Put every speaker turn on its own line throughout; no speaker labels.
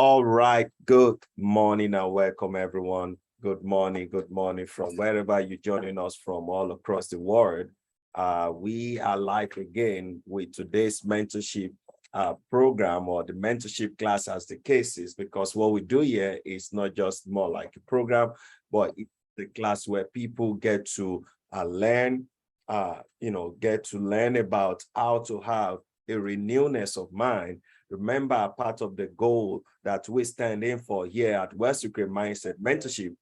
All right. Good morning and welcome, everyone. Good morning from wherever you're joining us from all across the world. We are live again with today's mentorship program, or the mentorship class as the case is, because what we do here is not just more like a program, but it's the class where people get to learn, get to learn about how to have a renewedness of mind. Remember, part of the goal that we stand in for here at WealthSecrets Mindset Mentorship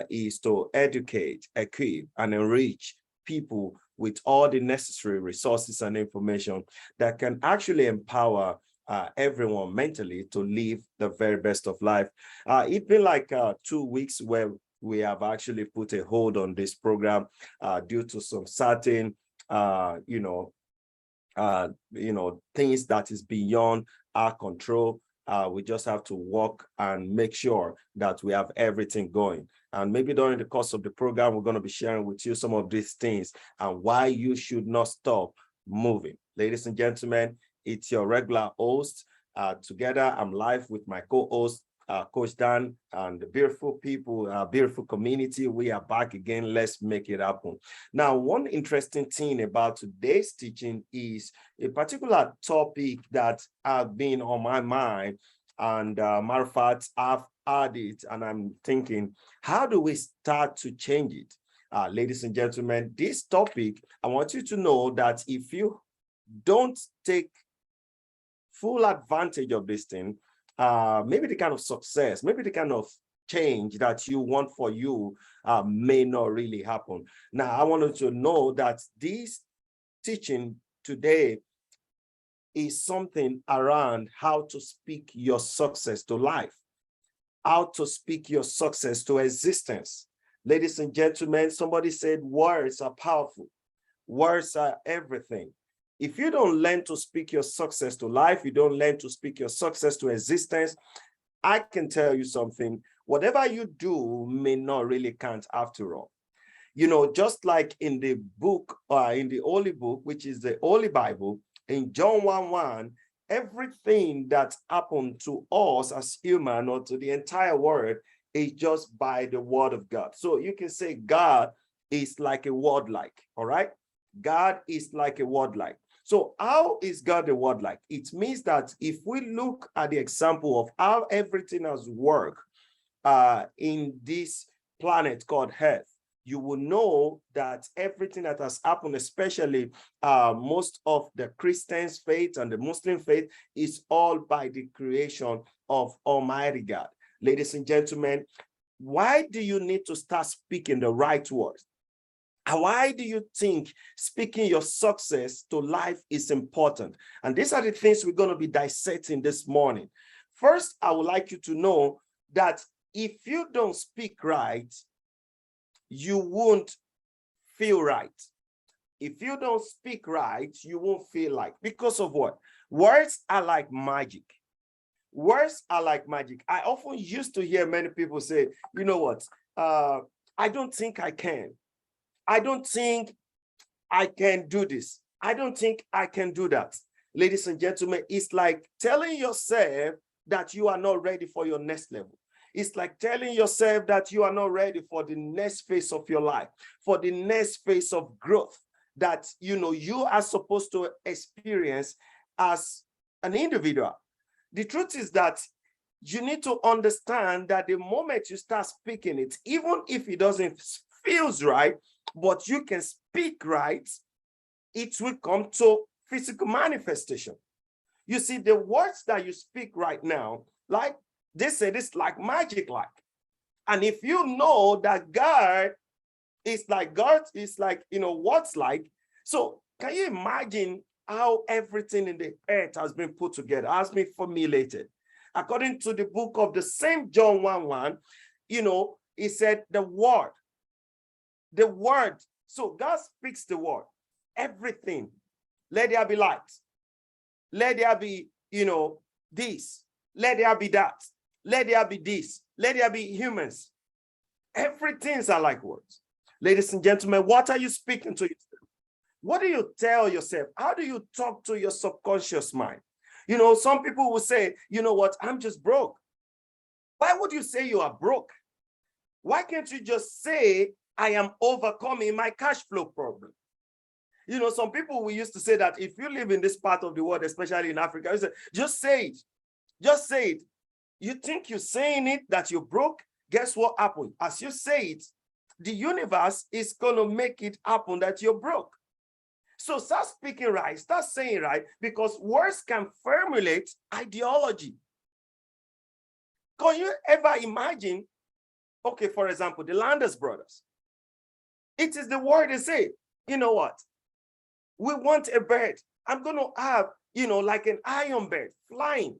is to educate, equip, and enrich people with all the necessary resources and information that can actually empower everyone mentally to live the very best of life. It's been like 2 weeks where we have actually put a hold on this program due to some certain, things that is beyond our control. We just have to work and make sure that we have everything going. And maybe during the course of the program, we're going to be sharing with you some of these things and why you should not stop moving. Ladies and gentlemen, it's your regular host. Together, I'm live with my co-host, Coach Dan, and the beautiful people, beautiful community. We are back again. Let's make it happen. Now, one interesting thing about today's teaching is a particular topic that has been on my mind. And matter of fact, I've had it and I'm thinking, how do we start to change it? Ladies and gentlemen, this topic, I want you to know that if you don't take full advantage of this thing, maybe the kind of success, maybe the kind of change that you want for you may not really happen. Now, I want you to know that this teaching today is something around how to speak your success to life, how to speak your success to existence. Ladies and gentlemen, somebody said words are powerful. Words are everything. If you don't learn to speak your success to life, you don't learn to speak your success to existence, I can tell you something, whatever you do may not really count after all. You know, just like in the book, in the Holy Book, which is the Holy Bible, in John 1:1, everything that happened to us as human or to the entire world is just by the word of God. So you can say God is like a word like, all right? God is like a word like. So how is God a word like? It means that if we look at the example of how everything has worked in this planet called Earth, you will know that everything that has happened, especially most of the Christians' faith and the Muslim faith, is all by the creation of Almighty God. Ladies and gentlemen, why do you need to start speaking the right words? Why do you think speaking your success to life is important? And these are the things we're going to be dissecting this morning. First, I would like you to know that if you don't speak right, you won't feel right. If you don't speak right, you won't feel like. Because of what? Words are like magic. Words are like magic. I often used to hear many people say, you know what? I don't think I can. I don't think I can do this. I don't think I can do that. Ladies and gentlemen, it's like telling yourself that you are not ready for your next level. It's like telling yourself that you are not ready for the next phase of your life, for the next phase of growth that you are supposed to experience as an individual. The truth is that you need to understand that the moment you start speaking it, even if it doesn't feel right, but you can speak right, it will come to physical manifestation. You see, the words that you speak right now, like they say, it's like magic like. And if you know that God is like, what's like, so can you imagine how everything in the earth has been put together, has been formulated? According to the book of the same John 1:1, it said the word. So God speaks the word, everything. Let there be light. Let there be, this. Let there be that. Let there be this. Let there be humans. Everything's are like words. Ladies and gentlemen, what are you speaking to yourself? What do you tell yourself? How do you talk to your subconscious mind? Some people will say, you know what, I'm just broke. Why would you say you are broke? Why can't you just say, I am overcoming my cash flow problem? You know, some people we used to say that if you live in this part of the world, especially in Africa, you say, just say it. Just say it. You think you're saying it that you're broke? Guess what happened? As you say it, the universe is going to make it happen that you're broke. So start speaking right, start saying right, because words can formulate ideology. Can you ever imagine, okay, for example, the Landers brothers? It is the word they say, you know what? We want a bird. I'm going to have, you know, like an iron bird flying.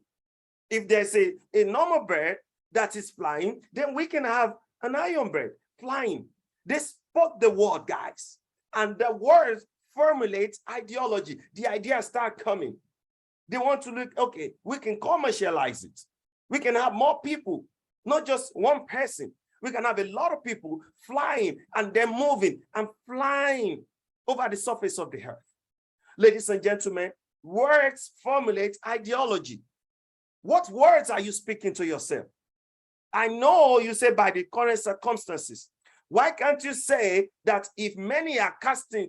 If there's a normal bird that is flying, then we can have an iron bird flying. They spoke the word, guys. And the words formulate ideology. The ideas start coming. They want to look, okay, we can commercialize it. We can have more people, not just one person. We can have a lot of people flying and then moving and flying over the surface of the earth. Ladies and gentlemen, words formulate ideology. What words are you speaking to yourself? I know you say by the current circumstances. Why can't you say that if many are casting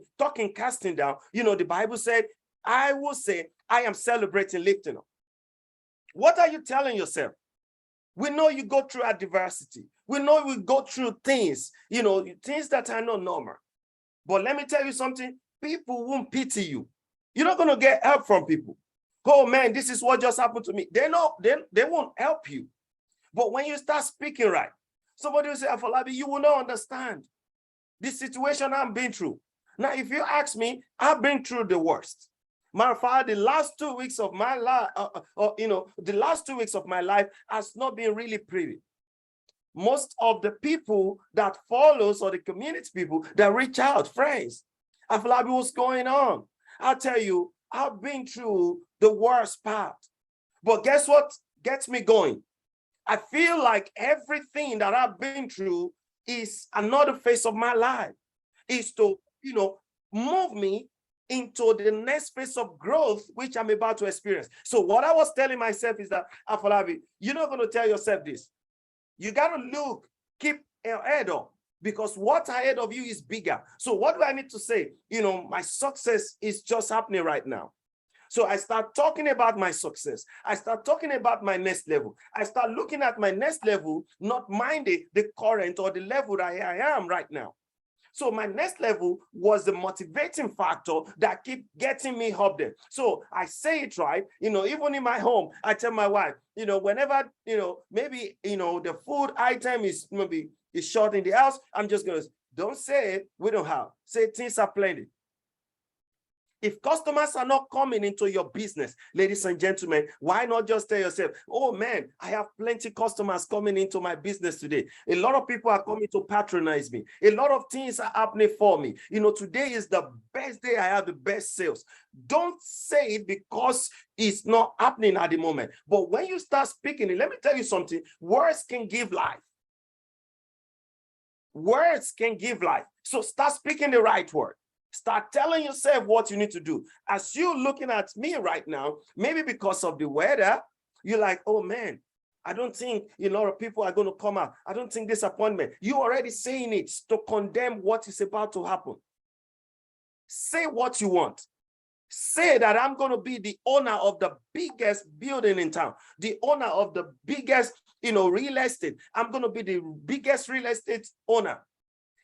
down, you know, the Bible said, I will say, I am celebrating lifting up. What are you telling yourself? We know you go through adversity. We know we go through things, you know, things that are not normal. But let me tell you something, people won't pity you. You're not going to get help from people. Oh man, this is what just happened to me. They won't help you. But when you start speaking right, somebody will say, Afolabi, you will not understand the situation I'm been through. Now, if you ask me, I've been through the worst. Matter of fact, the last 2 weeks of my life, the last 2 weeks of my life has not been really pretty. Most of the people that follows, or the community people that reach out, friends, Afolabi, what's going on? I'll tell you, I've been through the worst part. But guess what gets me going? I feel like everything that I've been through is another phase of my life, is to, you know, move me into the next phase of growth, which I'm about to experience. So what I was telling myself is that, Afolabi, you're not going to tell yourself this. You got to look, keep your head up, because what's ahead of you is bigger. So what do I need to say? You know, my success is just happening right now. So I start talking about my success. I start talking about my next level. I start looking at my next level, not minding the current or the level that I am right now. So my next level was the motivating factor that keep getting me up there. So I say it right, you know, even in my home, I tell my wife, you know, whenever, you know, maybe, you know, the food item is maybe is short in the house, I'm just going to, don't say it, we don't have. Say things are plenty. If customers are not coming into your business, ladies and gentlemen, why not just tell yourself, oh man, I have plenty customers coming into my business today. A lot of people are coming to patronize me. A lot of things are happening for me. You know, today is the best day I have the best sales. Don't say it because it's not happening at the moment. But when you start speaking it, let me tell you something, words can give life. Words can give life. So start speaking the right word. Start telling yourself what you need to do. As you're looking at me right now, maybe because of the weather, you're like, oh man, I don't think a lot of people are going to come out. I don't think this appointment. You're already saying it to condemn what is about to happen. Say what you want. Say that I'm going to be the owner of the biggest building in town, the owner of the biggest, you know, real estate. I'm going to be the biggest real estate owner.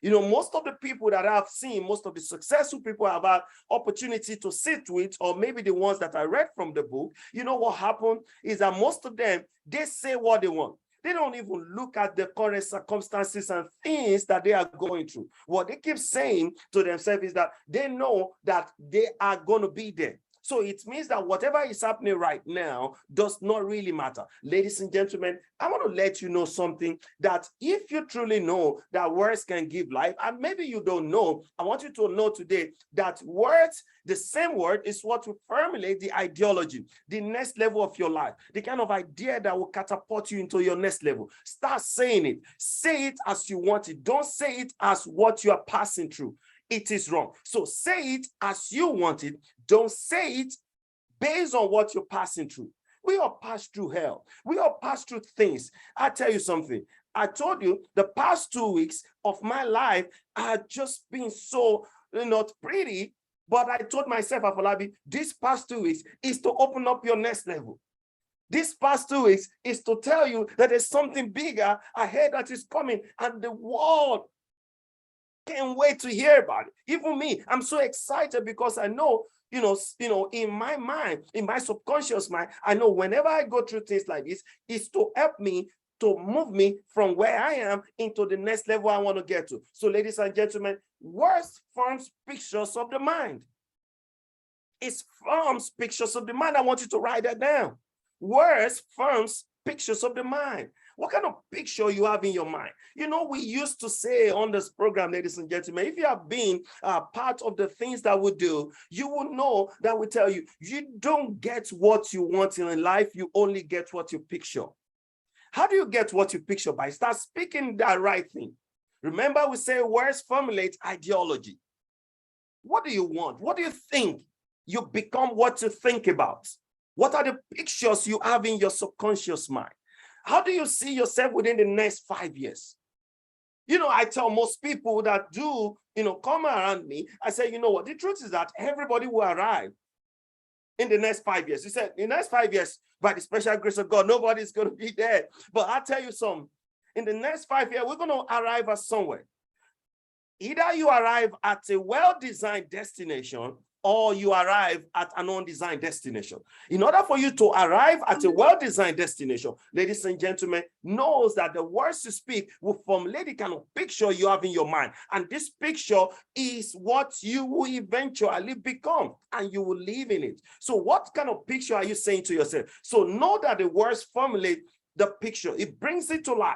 You know, most of the people that I've seen, most of the successful people I've had opportunity to sit with, or maybe the ones that I read from the book, you know what happened is that most of them, they say what they want. They don't even look at the current circumstances and things that they are going through. What they keep saying to themselves is that they know that they are going to be there. So it means that whatever is happening right now does not really matter. Ladies and gentlemen, I want to let you know something, that if you truly know that words can give life, and maybe you don't know, I want you to know today that words, the same word, is what will formulate the ideology, the next level of your life, the kind of idea that will catapult you into your next level. Start saying it. Say it as you want it. Don't say it as what you are passing through. It is wrong. So say it as you want it. Don't say it based on what you're passing through. We all pass through hell. We all pass through things. I tell you something. I told you the past 2 weeks of my life had just been so not pretty, but I told myself, Afolabi, this past 2 weeks is to open up your next level. This past 2 weeks is to tell you that there's something bigger ahead that is coming, and the world can't wait to hear about it. Even me, I'm so excited because I know, in my mind, in my subconscious mind, I know whenever I go through things like this, it's to help me, to move me from where I am into the next level I want to get to. So, ladies and gentlemen, words forms pictures of the mind. It forms pictures of the mind. I want you to write that down. Words forms pictures of the mind. What kind of picture you have in your mind? We used to say on this program, ladies and gentlemen, if you have been part of the things that we do, you will know that we tell you, you don't get what you want in life, you only get what you picture. How do you get what you picture? By start speaking that right thing. Remember, we say words formulate ideology. What do you want? What do you think? You become what you think about. What are the pictures you have in your subconscious mind? How do you see yourself within the next 5 years? I tell most people that do, come around me, I say, you know what? The truth is that everybody will arrive in the next 5 years. You said, in the next 5 years, by the special grace of God, nobody's going to be there. But I'll tell you something. In the next 5 years, we're going to arrive at somewhere. Either you arrive at a well-designed destination, or you arrive at an undesigned destination. In order for you to arrive at a well-designed destination, ladies and gentlemen, knows that the words you speak will formulate the kind of picture you have in your mind. And this picture is what you will eventually become, and you will live in it. So what kind of picture are you saying to yourself? So know that the words formulate the picture. It brings it to life.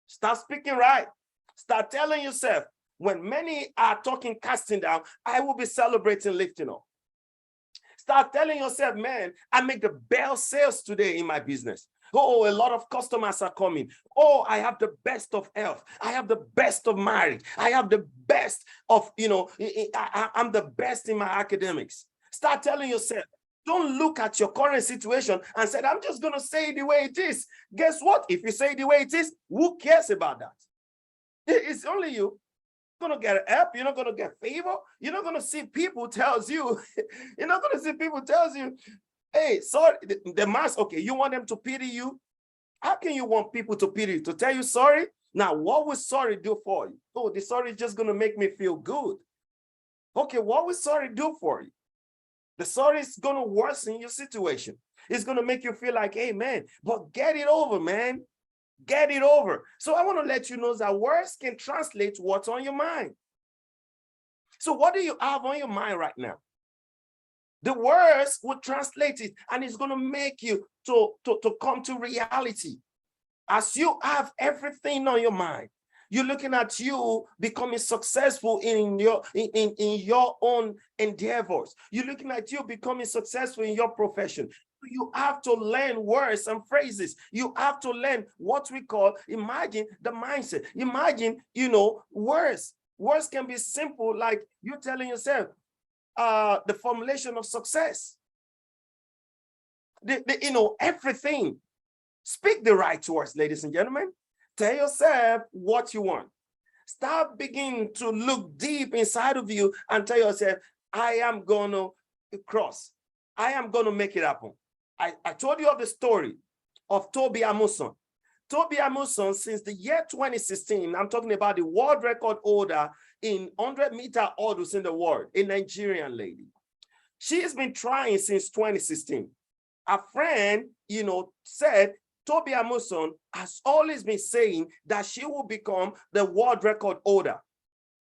Start speaking right. Start telling yourself, when many are talking casting down, I will be celebrating lifting up. Start telling yourself, man, I make the best sales today in my business. Oh, a lot of customers are coming. Oh, I have the best of health. I have the best of marriage. I have the best of, I'm the best in my academics. Start telling yourself, don't look at your current situation and say, I'm just going to say it the way it is. Guess what? If you say it the way it is, who cares about that? It's only you. Going to get help, you're not going to get favor, you're not going to see people tells you, hey, sorry, the mass, okay, you want them to pity you? How can you want people to pity you, to tell you sorry? Now, what will sorry do for you? Oh, the sorry is just going to make me feel good. Okay, what will sorry do for you? The sorry is going to worsen your situation. It's going to make you feel like, hey, man, but get it over, man. Get it over. So I want to let you know that words can translate what's on your mind. So what do you have on your mind right now? The words will translate it, and it's going to make you to come to reality. As you have everything on your mind, you're looking at you becoming successful in your own endeavors. You're looking at you becoming successful in your profession. You have to learn words and phrases. You have to learn what we call, imagine the mindset. Imagine, words. Words can be simple, like you telling yourself, the formulation of success. Everything. Speak the right words, ladies and gentlemen. Tell yourself what you want. Start beginning to look deep inside of you and tell yourself, I am going to cross. I am going to make it happen. I told you of the story of Toby Amuson. Toby Amuson, since the year 2016, I'm talking about the world record holder in 100-meter hurdles in the world, a Nigerian lady. She has been trying since 2016. A friend, said Toby Amuson has always been saying that she will become the world record holder.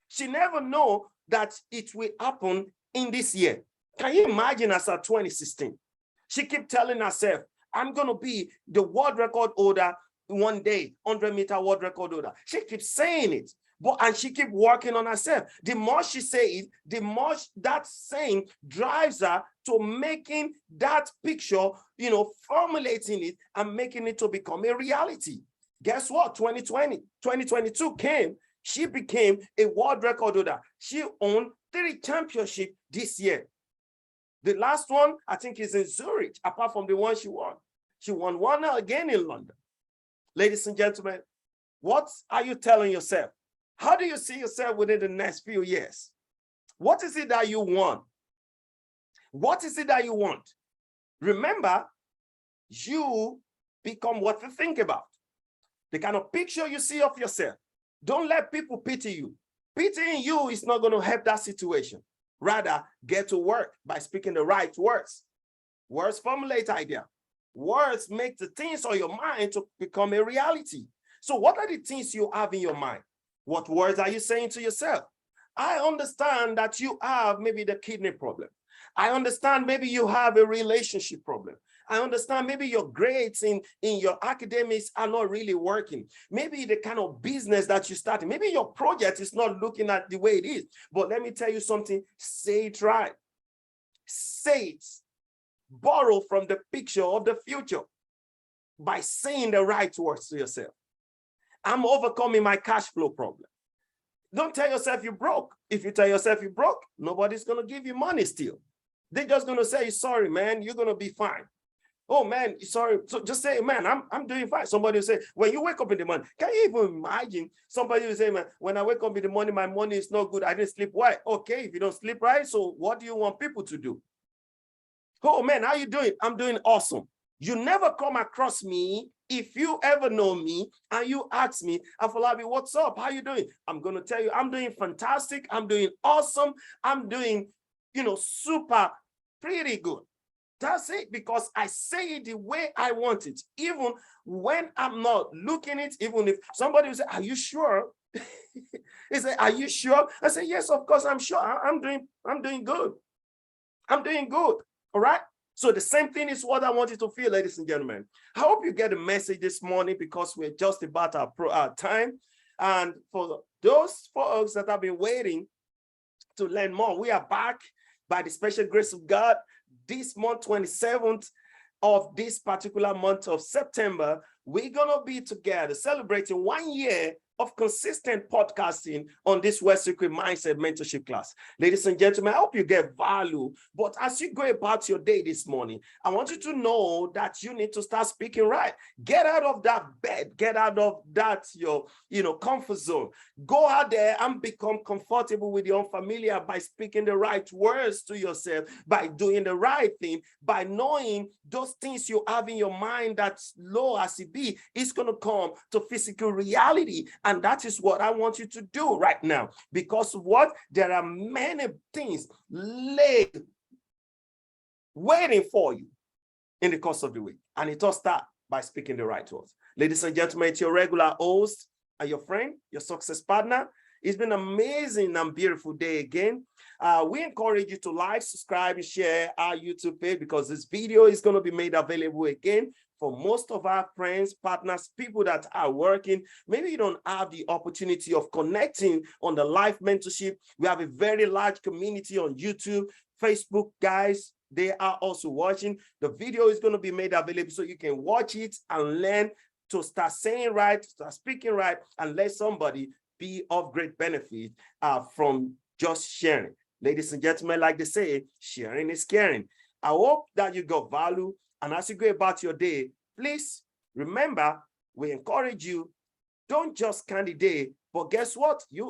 She never know that it will happen in this year. Can you imagine as of 2016? She kept telling herself, I'm going to be the world record holder one day, 100-meter world record holder. She keeps saying it, and she keeps working on herself. The more she says it, the more that saying drives her to making that picture, formulating it and making it to become a reality. Guess what? 2022 came. She became a world record holder. She won 3 championships this year. The last one, I think, is in Zurich, apart from the one she won. She won one again in London. Ladies and gentlemen, what are you telling yourself? How do you see yourself within the next few years? What is it that you want? What is it that you want? Remember, you become what you think about. The kind of picture you see of yourself. Don't let people pity you. Pitying you is not going to help that situation. Rather, get to work by speaking the right words. Words formulate idea. Words make the things on your mind to become a reality. So what are the things you have in your mind? What words are you saying to yourself? I understand that you have maybe the kidney problem. I understand maybe you have a relationship problem. I understand maybe your grades in your academics are not really working. Maybe the kind of business that you started, maybe your project is not looking at the way it is. But let me tell you something, say it right. Say it. Borrow from the picture of the future by saying the right words to yourself. I'm overcoming my cash flow problem. Don't tell yourself you're broke. If you tell yourself you're broke, nobody's going to give you money still. They're just going to say, sorry, man, you're going to be fine. Oh, man, sorry. So just say, man, I'm doing fine. Somebody will say, when you wake up in the morning, can you even imagine? Somebody will say, man, when I wake up in the morning, my money is not good. I didn't sleep right. Okay, if you don't sleep right, so what do you want people to do? Oh, man, how you doing? I'm doing awesome. You never come across me. If you ever know me and you ask me, Afolabi, what's up? How you doing? I'm going to tell you, I'm doing fantastic. I'm doing awesome. I'm doing, super, pretty good. That's it, because I say it the way I want it. Even when I'm not looking it, even if somebody will say, are you sure? He say, are you sure? I say, yes, of course, I'm sure. I'm doing good. I'm doing good. All right. So the same thing is what I want you to feel, ladies and gentlemen. I hope you get a message this morning, because we're just about our time. And for those folks that have been waiting to learn more, we are back by the special grace of God. This month, 27th of this particular month of September, we're going to be together celebrating 1 year of consistent podcasting on this WealthSecrets Mindset Mentorship class. Ladies and gentlemen, I hope you get value. But as you go about your day this morning, I want you to know that you need to start speaking right. Get out of that bed. Get out of that, your comfort zone. Go out there and become comfortable with the unfamiliar by speaking the right words to yourself, by doing the right thing, by knowing those things you have in your mind that's low as it be, it's going to come to physical reality. And that is what I want you to do right now. Because what? There are many things laid waiting for you in the course of the week. And it all starts by speaking the right words. Ladies and gentlemen, it's your regular host and your friend, your success partner. It's been an amazing and beautiful day again. We encourage you to like, subscribe, and share our YouTube page, because this video is going to be made available again for most of our friends, partners, people that are working. Maybe you don't have the opportunity of connecting on the live mentorship. We have a very large community on YouTube, Facebook, guys. They are also watching. The video is going to be made available so you can watch it and learn to start saying right, start speaking right, and let somebody be of great benefit from just sharing. Ladies and gentlemen, like they say, sharing is caring. I hope that you got value. And as you go about your day, please remember, we encourage you, don't just candidate, but guess what? You